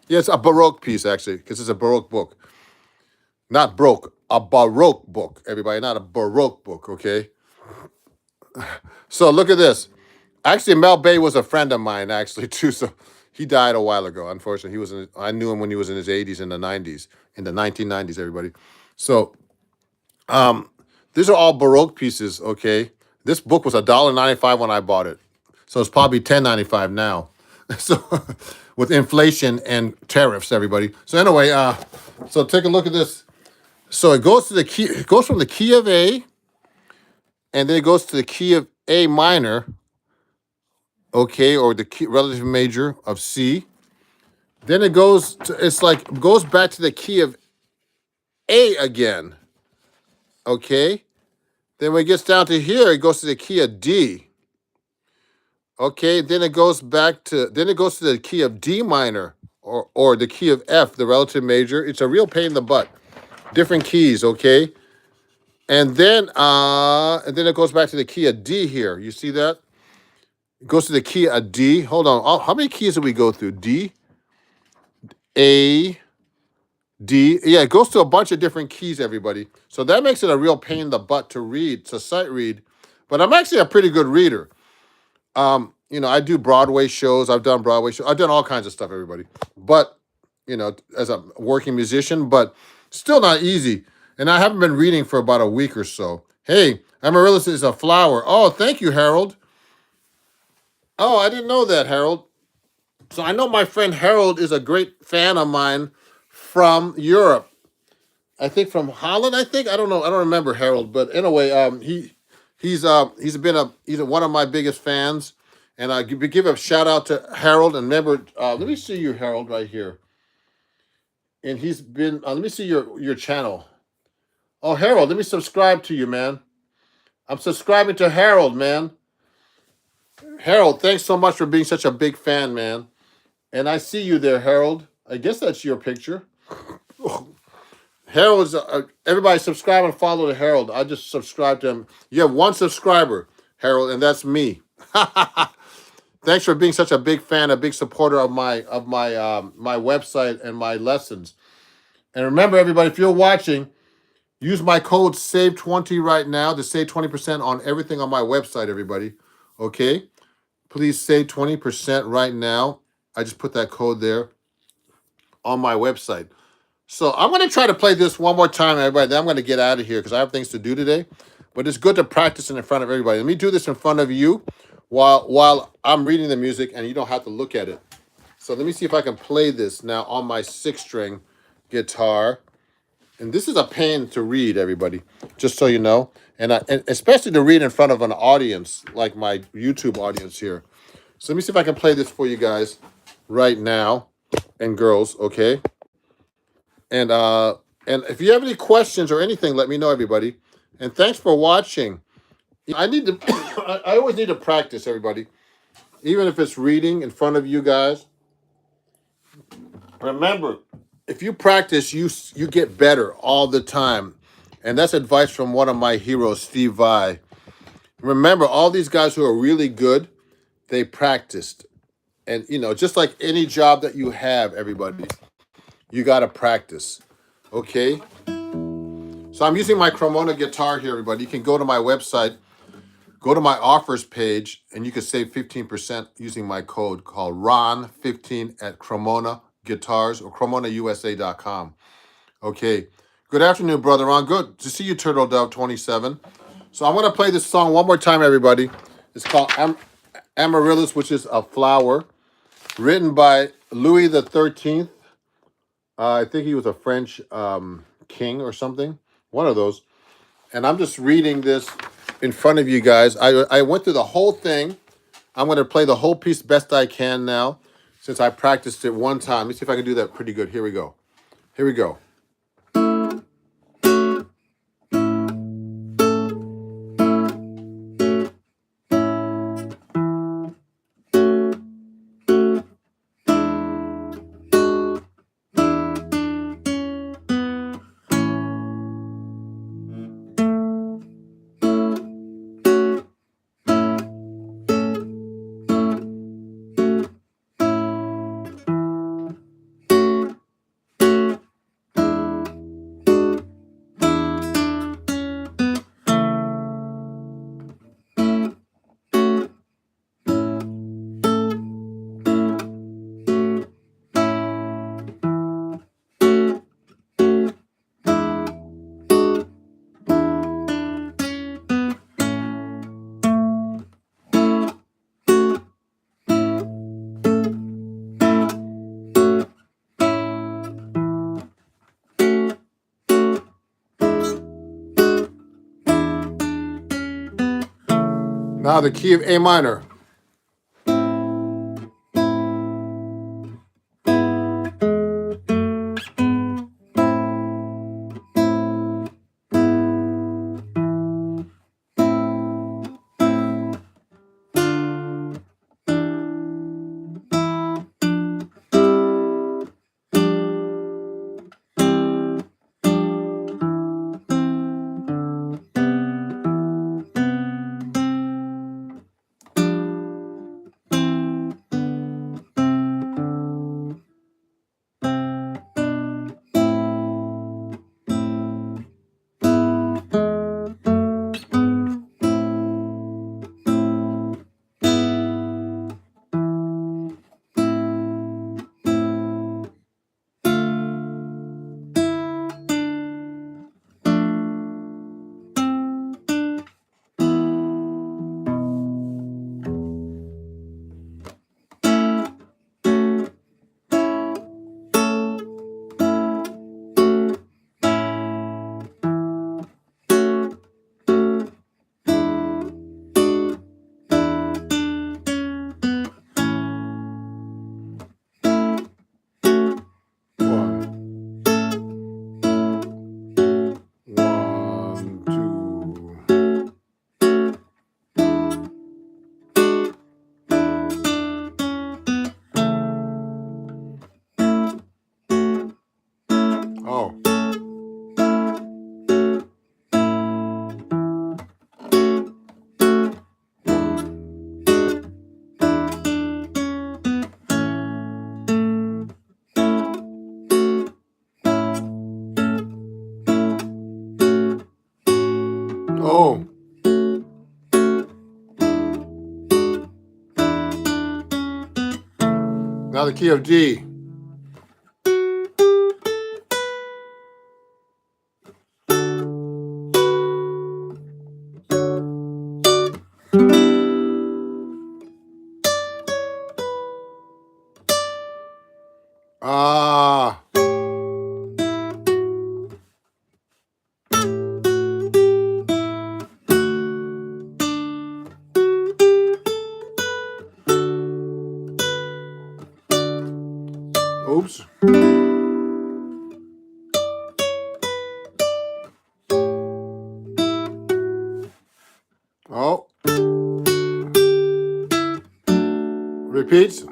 yeah, it's a Baroque piece actually, because it's a Baroque book. Not broke, a Baroque book, everybody, not a Baroque book, okay? So look at this. Actually, Mel Bay was a friend of mine, actually, too. So He died a while ago. Unfortunately, I knew him when he was in his 80s and the 90s, in the 1990s. Everybody, so um, these are all Baroque pieces. Okay, this book was $1.95 when I bought it, so it's probably $10.95 now. So with inflation and tariffs, everybody. So anyway, so take a look at this. So it goes to the key. It goes from the key of A, and then it goes to the key of A minor. Okay, or the key relative major of C. Then it goes to, it's like goes back to the key of A again. Okay. Then when it gets down to here, it goes to the key of D. Okay. Then it goes to the key of D minor or the key of F, the relative major. It's a real pain in the butt. Different keys, okay? And then it goes back to the key of D here. You see that? It goes to the key of D. Hold on. How many keys did we go through? D, A, D. Yeah, it goes to a bunch of different keys, everybody. So that makes it a real pain in the butt to read, to sight read. But I'm actually a pretty good reader. I do Broadway shows. I've done Broadway shows. I've done all kinds of stuff, everybody. But, as a working musician, but still not easy. And I haven't been reading for about a week or so. Hey, Amaryllis is a flower. Oh, thank you, Harold. Oh, I didn't know that, Harold. So I know my friend Harold is a great fan of mine from Europe. I think from Holland. I think I don't know. I don't remember Harold, but anyway, he's one of my biggest fans, and I give a shout out to Harold. And remember, let me see you, Harold, right here. And he's been. Let me see your channel. Oh, Harold, let me subscribe to you, man. I'm subscribing to Harold, man. Harold, thanks so much for being such a big fan, man. And I see you there, Harold. I guess that's your picture. Harold is everybody subscribe and follow to Harold. I just subscribe to him. You have one subscriber, Harold, and that's me. Thanks for being such a big fan, a big supporter of my website and my lessons. And remember, everybody, if you're watching, use my code SAVE20 right now to save 20% on everything on my website, everybody. Okay? Please save 20% right now. I just put that code there on my website. So I'm going to try to play this one more time, everybody. Then I'm going to get out of here because I have things to do today. But it's good to practice it in front of everybody. Let me do this in front of you while I'm reading the music and you don't have to look at it. So let me see if I can play this now on my 6-string guitar. And this is a pain to read, everybody, just so you know. And especially to read in front of an audience like my YouTube audience here. So let me see if I can play this for you guys right now and girls, okay? And if you have any questions or anything, let me know, everybody. And thanks for watching. I need to. I always need to practice, everybody, even if it's reading in front of you guys. Remember, if you practice, you get better all the time, and that's advice from one of my heroes, Steve Vai. Remember, all these guys who are really good, they practiced, and just like any job that you have, everybody, you got to practice. Okay. So I'm using my Cremona guitar here, everybody. You can go to my website, go to my offers page, and you can save 15% using my code called RON15 at Cremona Guitars or CremonaUSA.com. Okay. Good afternoon, Brother Ron. Good to see you, Turtle Dove 27. So I'm going to play this song one more time, everybody. It's called Amaryllis, which is a flower, written by Louis the 13th. I think he was a French king or something. One of those. And I'm just reading this in front of you guys. I went through the whole thing. I'm going to play the whole piece best I can now since I practiced it one time. Let me see if I can do that pretty good. Here we go. Here we go. Now the key of A minor. Oh. Oh. Now the key of D. Ah. Oops. Oh. Repeats.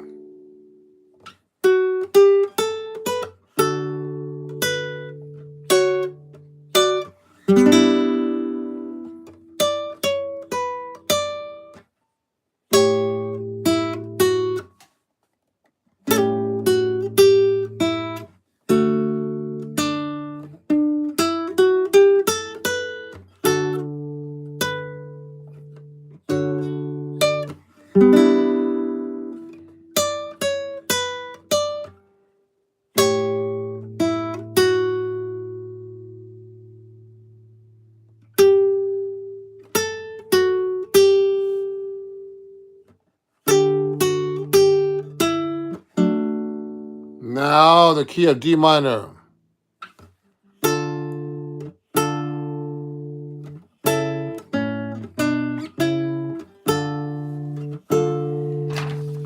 Now the key of D minor.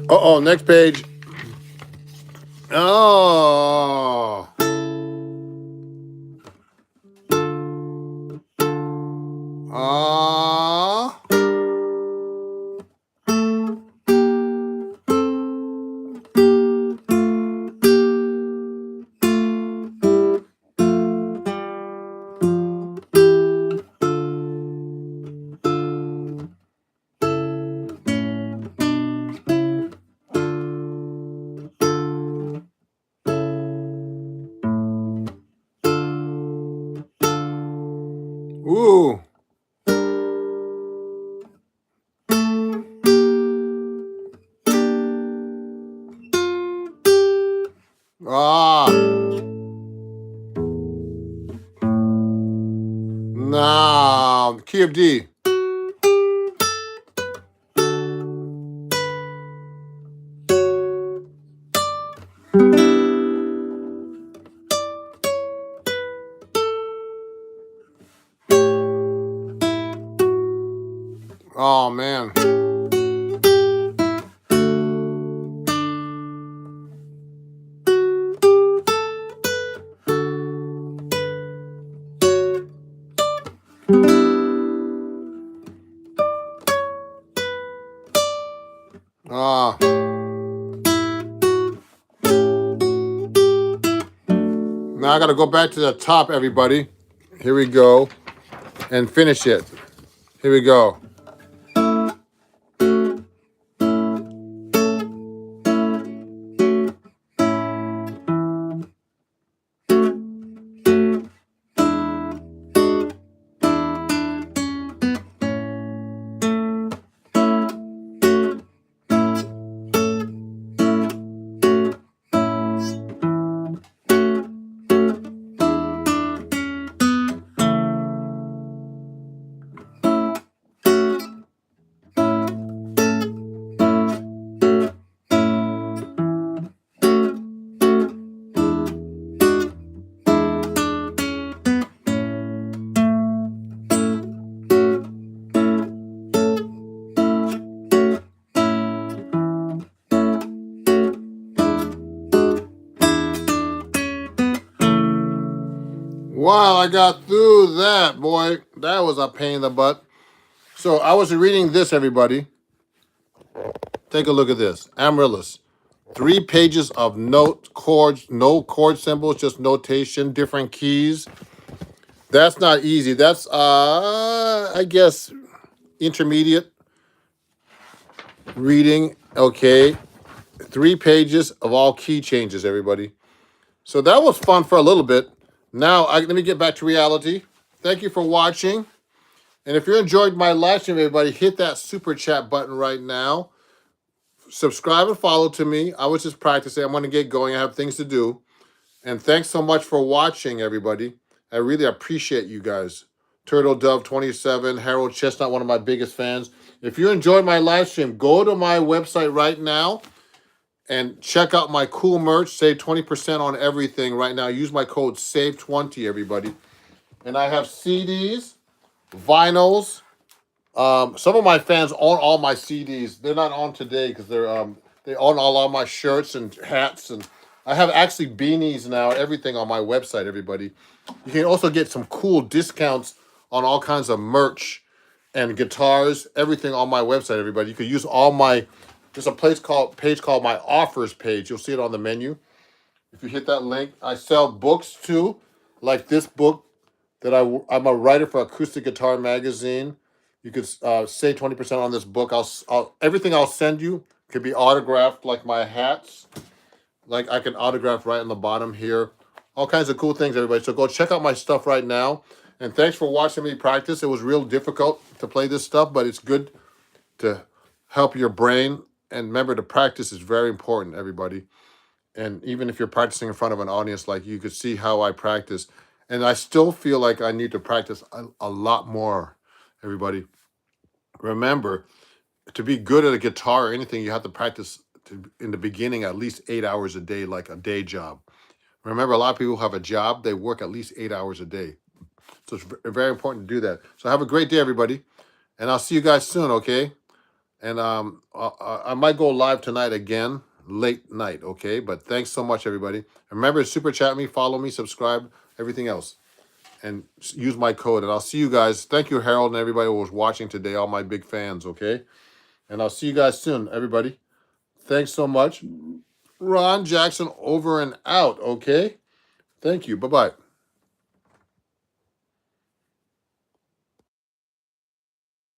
Uh-oh, next page. Oh. Ah. Ooh. Ah. Now, key of D. Oh, man. Ah. Now I got to go back to the top, everybody. Here we go. And finish it. Here we go. Wow, I got through that, boy. That was a pain in the butt. So I was reading this, everybody. Take a look at this. Amaryllis. 3 pages of note chords, no chord symbols, just notation, different keys. That's not easy. That's I guess intermediate reading. Okay. 3 pages of all key changes, everybody. So that was fun for a little bit. Now let me get back to reality. Thank you for watching. And if you enjoyed my live stream, everybody, hit that super chat button right now. Subscribe and follow to me. I was just practicing. I'm going to get going. I have things to do. And thanks so much for watching, everybody. I really appreciate you guys. Turtle Dove 27, Harold Chestnut, one of my biggest fans. If you enjoyed my live stream, go to my website right now and check out my cool merch. Save 20% on everything right now. Use my code SAVE20, everybody. And I have CDs, vinyls. Some of my fans own all my CDs. They're not on today because they own all my shirts and hats, and I have actually beanies now. Everything on my website, everybody. You can also get some cool discounts on all kinds of merch and guitars. Everything on my website, everybody. You can use all my. There's a page called my offers page. You'll see it on the menu. If you hit that link, I sell books too, like this book that I'm a writer for Acoustic Guitar Magazine. You could save 20% on this book. Everything I'll send you could be autographed, like my hats. Like I can autograph right on the bottom here. All kinds of cool things, everybody. So go check out my stuff right now. And thanks for watching me practice. It was real difficult to play this stuff, but it's good to help your brain. And remember, the practice is very important, everybody. And even if you're practicing in front of an audience, like you could see how I practice. And I still feel like I need to practice a lot more, everybody. Remember, to be good at a guitar or anything, you have to practice in the beginning at least 8 hours a day, like a day job. Remember, a lot of people have a job, they work at least 8 hours a day. So it's very important to do that. So have a great day, everybody. And I'll see you guys soon, okay? And I might go live tonight again, late night, okay? But thanks so much, everybody. Remember, super chat me, follow me, subscribe, everything else. And use my code. And I'll see you guys. Thank you, Harold, and everybody who was watching today, all my big fans, okay? And I'll see you guys soon, everybody. Thanks so much. Ron Jackson over and out, okay? Thank you. Bye-bye.